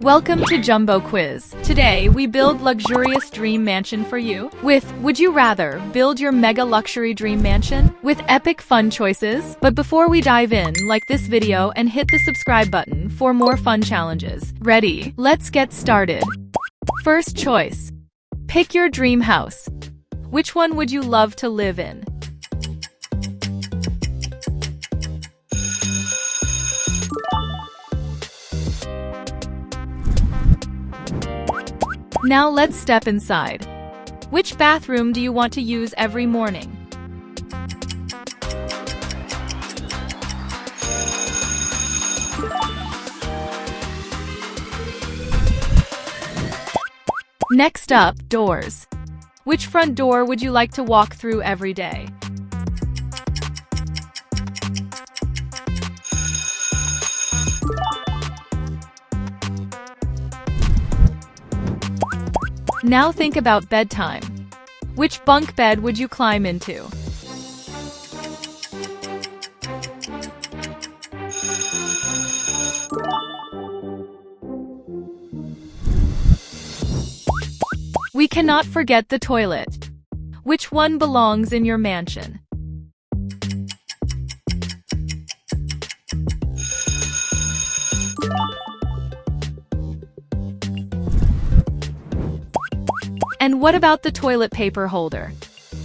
Welcome to Jumbo Quiz. Today, we build luxurious dream mansion for you. Would you rather build your mega luxury dream mansion with epic fun choices? But before we dive in, like this video and hit the subscribe button for more fun challenges. Ready? Let's get started. First choice. Pick your dream house. Which one would you love to live in? Now let's step inside. Which bathroom do you want to use every morning? Next up, doors. Which front door would you like to walk through every day? Now think about bedtime. Which bunk bed would you climb into? We cannot forget the toilet. Which one belongs in your mansion? And what about the toilet paper holder?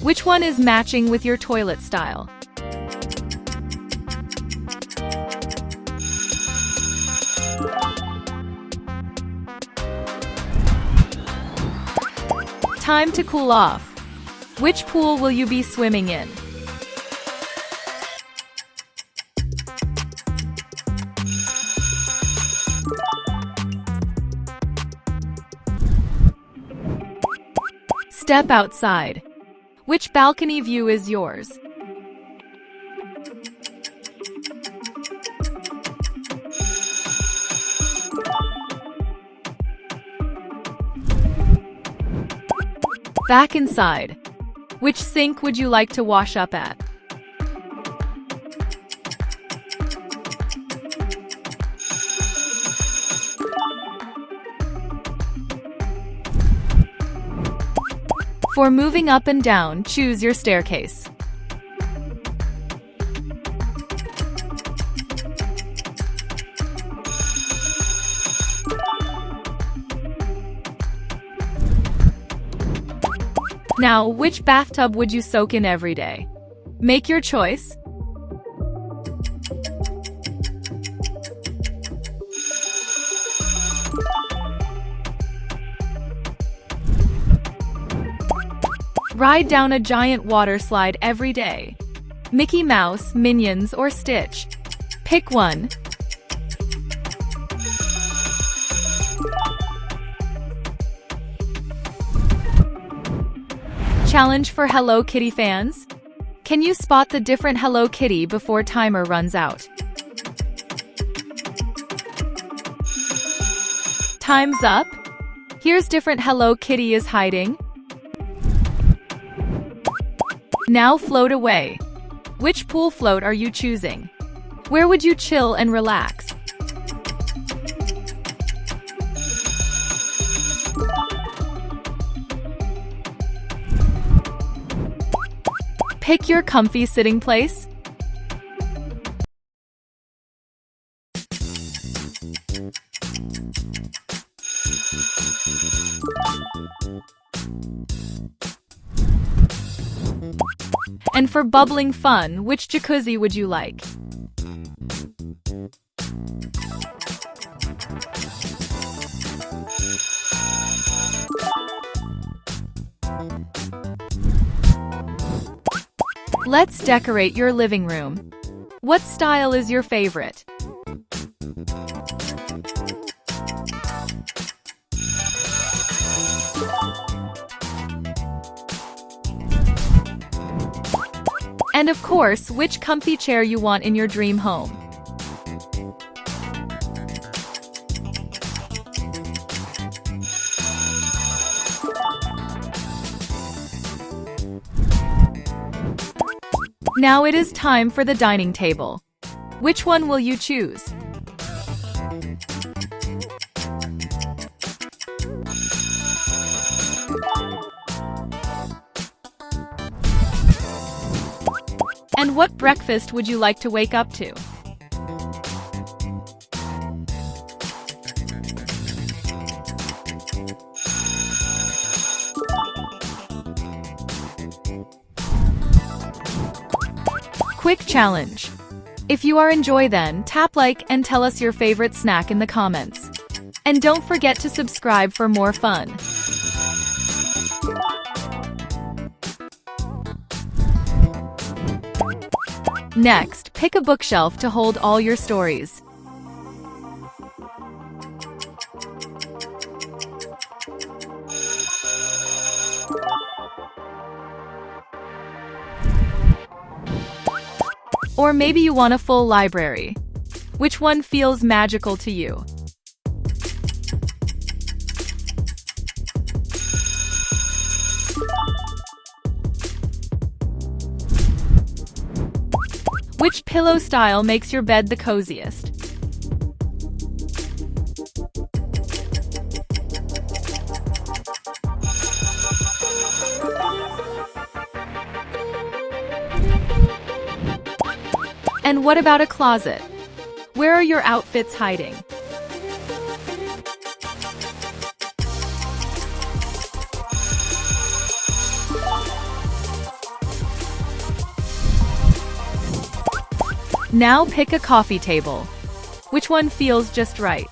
Which one is matching with your toilet style? Time to cool off. Which pool will you be swimming in? Step outside. Which balcony view is yours? Back inside. Which sink would you like to wash up at? For moving up and down, choose your staircase. Now, which bathtub would you soak in every day? Make your choice. Ride down a giant water slide every day. Mickey Mouse, Minions, or Stitch. Pick one. Challenge for Hello Kitty fans. Can you spot the different Hello Kitty before timer runs out? Time's up. Here's different Hello Kitty is hiding. Now float away. Which pool float are you choosing? Where would you chill and relax? Pick your comfy sitting place. And for bubbling fun, which jacuzzi would you like? Let's decorate your living room. What style is your favorite? And of course, which comfy chair you want in your dream home. Now it is time for the dining table. Which one will you choose? And what breakfast would you like to wake up to? Quick challenge. If you are enjoy then, tap like and tell us your favorite snack in the comments. And don't forget to subscribe for more fun. Next, pick a bookshelf to hold all your stories. Or maybe you want a full library. Which one feels magical to you? Which pillow style makes your bed the coziest? And what about a closet? Where are your outfits hiding? Now pick a coffee table. Which one feels just right?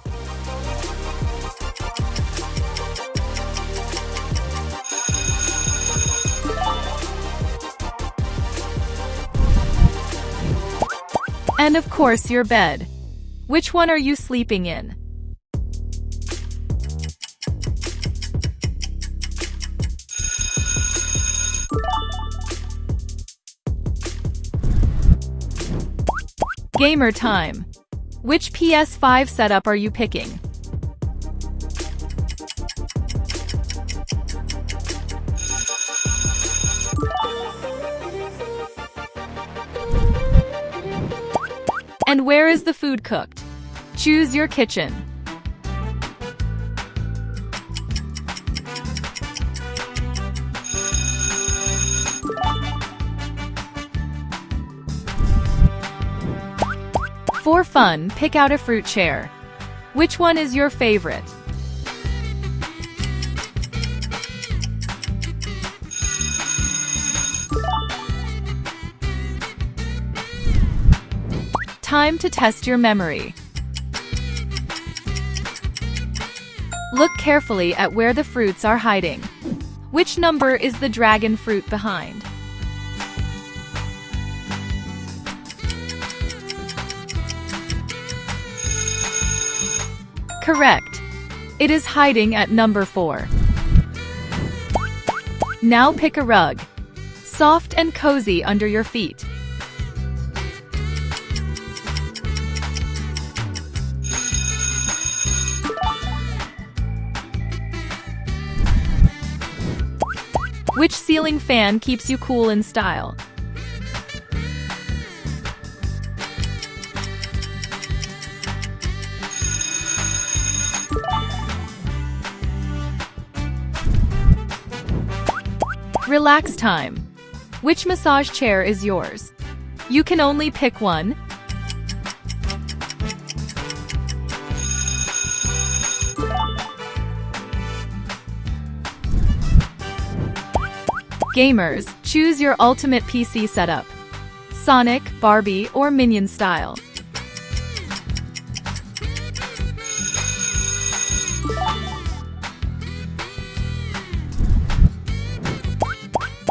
And of course, your bed. Which one are you sleeping in? Gamer time. Which PS5 setup are you picking? And where is the food cooked? Choose your kitchen. For fun, pick out a fruit chair. Which one is your favorite? Time to test your memory. Look carefully at where the fruits are hiding. Which number is the dragon fruit behind? Correct. It is hiding at number 4. Now pick a rug. Soft and cozy under your feet. Which ceiling fan keeps you cool in style? Relax time. Which massage chair is yours? You can only pick one. Gamers, choose your ultimate PC setup. Sonic, Barbie, or Minion style.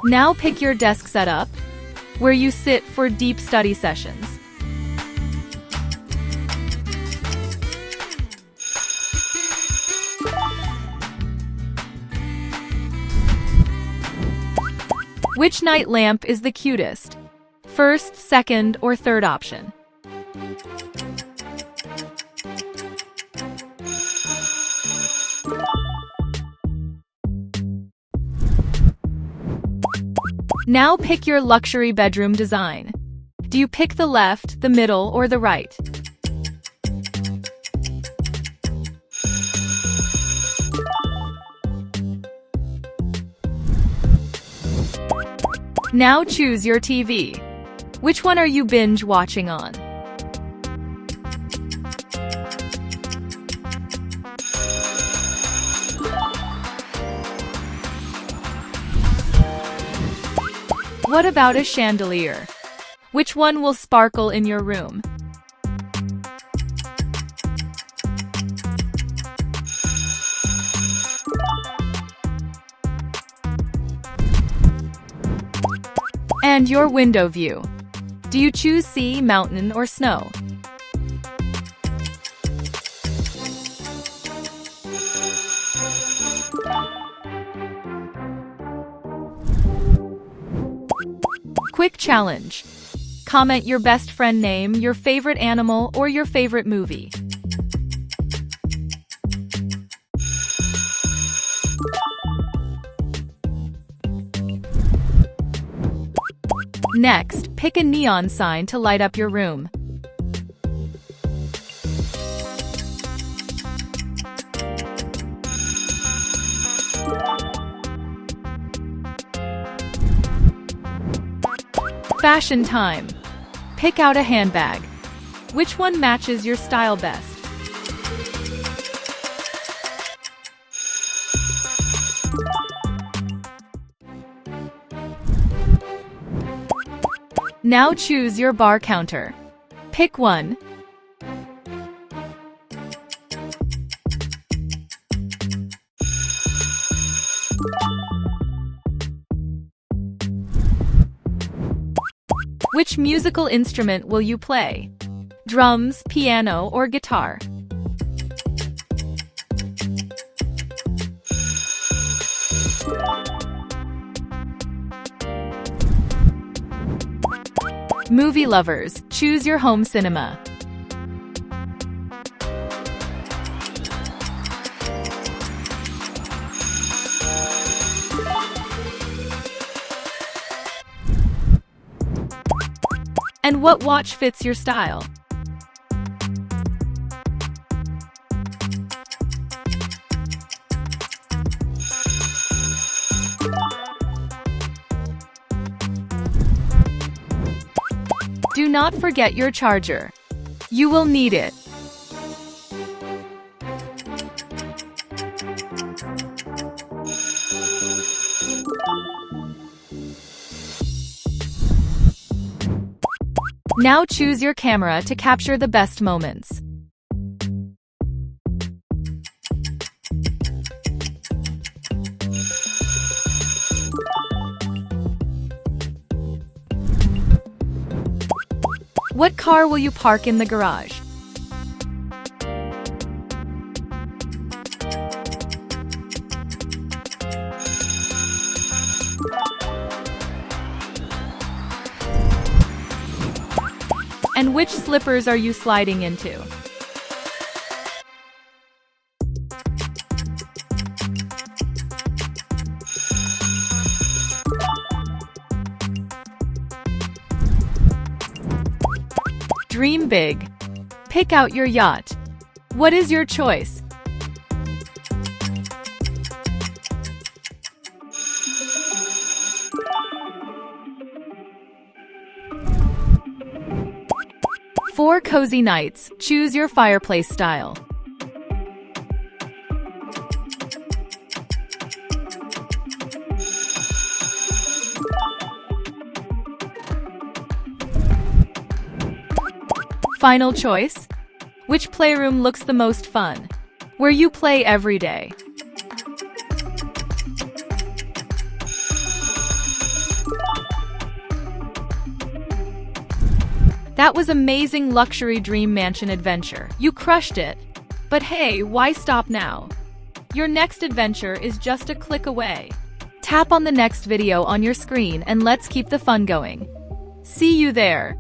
Now pick your desk setup, where you sit for deep study sessions. Which night lamp is the cutest? First, second, or third option? Now pick your luxury bedroom design. Do you pick the left, the middle, or the right? Now choose your TV. Which one are you binge watching on? What about a chandelier? Which one will sparkle in your room? And your window view. Do you choose sea, mountain, or snow? Quick challenge. Comment your best friend name, your favorite animal, or your favorite movie. Next, pick a neon sign to light up your room. Fashion time. Pick out a handbag. Which one matches your style best? Now choose your bar counter. Pick one. Which musical instrument will you play? Drums, piano, or guitar? Movie lovers, choose your home cinema. And what watch fits your style? Do not forget your charger. You will need it. Now choose your camera to capture the best moments. What car will you park in the garage? And which slippers are you sliding into? Dream big. Pick out your yacht. What is your choice? For cozy nights, choose your fireplace style. Final choice? Which playroom looks the most fun? Where you play every day. That was amazing luxury dream mansion adventure. You crushed it. But hey, why stop now? Your next adventure is just a click away. Tap on the next video on your screen and let's keep the fun going. See you there.